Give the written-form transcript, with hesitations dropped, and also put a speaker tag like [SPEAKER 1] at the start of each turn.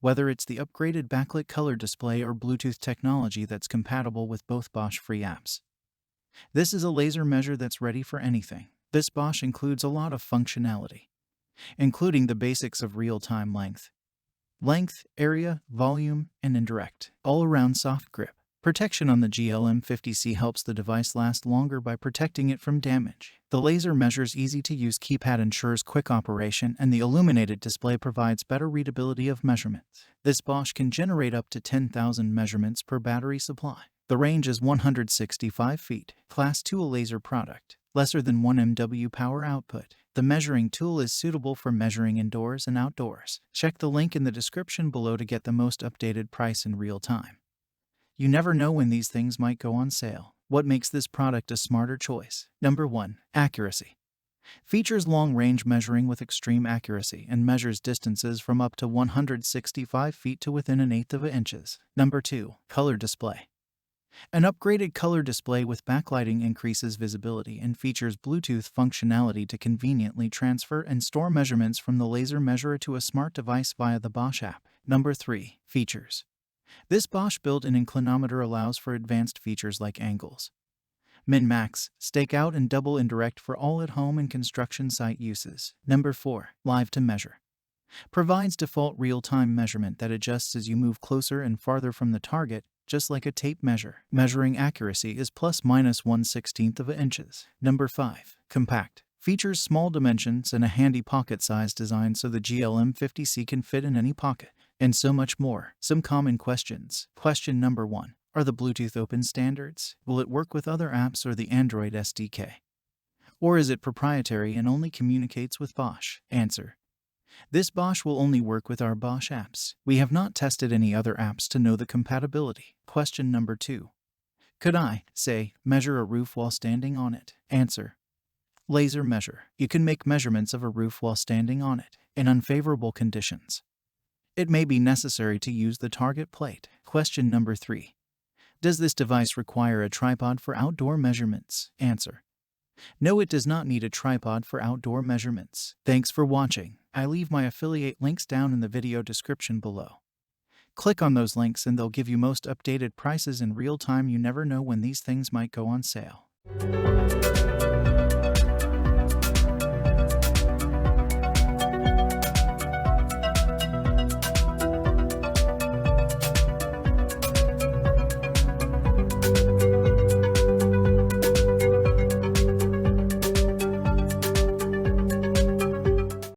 [SPEAKER 1] whether it's the upgraded backlit color display or Bluetooth technology that's compatible with both Bosch free apps. This is a laser measure that's ready for anything. This Bosch includes a lot of functionality, including the basics of real-time length, area, volume, and indirect, all-around soft grip. Protection on the GLM50C helps the device last longer by protecting it from damage. The laser measure's easy-to-use keypad ensures quick operation, and the illuminated display provides better readability of measurements. This Bosch can generate up to 10,000 measurements per battery supply. The range is 165 feet. Class 2 a laser product, lesser than 1 MW power output. The measuring tool is suitable for measuring indoors and outdoors. Check the link in the description below to get the most updated price in real time. You never know when these things might go on sale. What makes this product a smarter choice? Number 1. Accuracy. Features long-range measuring with extreme accuracy and measures distances from up to 165 feet to within an eighth of an inches. Number 2. Color display. An upgraded color display with backlighting increases visibility and features Bluetooth functionality to conveniently transfer and store measurements from the laser measurer to a smart device via the Bosch app. Number 3. Features. This Bosch built-in inclinometer allows for advanced features like angles, min-max, stakeout, and double indirect for all at-home and construction site uses. Number 4. Live to measure. Provides default real-time measurement that adjusts as you move closer and farther from the target, just like a tape measure. Measuring accuracy is plus/minus 1/16 of an inches. Number 5. Compact. Features small dimensions and a handy pocket-sized design so the GLM50C can fit in any pocket. And so much more. Some common questions. Question number 1. Are the Bluetooth open standards? Will it work with other apps or the Android SDK? Or is it proprietary and only communicates with Bosch? Answer. This Bosch will only work with our Bosch apps. We have not tested any other apps to know the compatibility. Question number 2. Could I, say, measure a roof while standing on it? Answer. Laser measure. You can make measurements of a roof while standing on it in unfavorable conditions. It may be necessary to use the target plate. Question number 3. Does this device require a tripod for outdoor measurements? Answer. No, it does not need a tripod for outdoor measurements. Thanks for watching. I leave my affiliate links down in the video description below. Click on those links and they'll give you most updated prices in real time. You never know when these things might go on sale.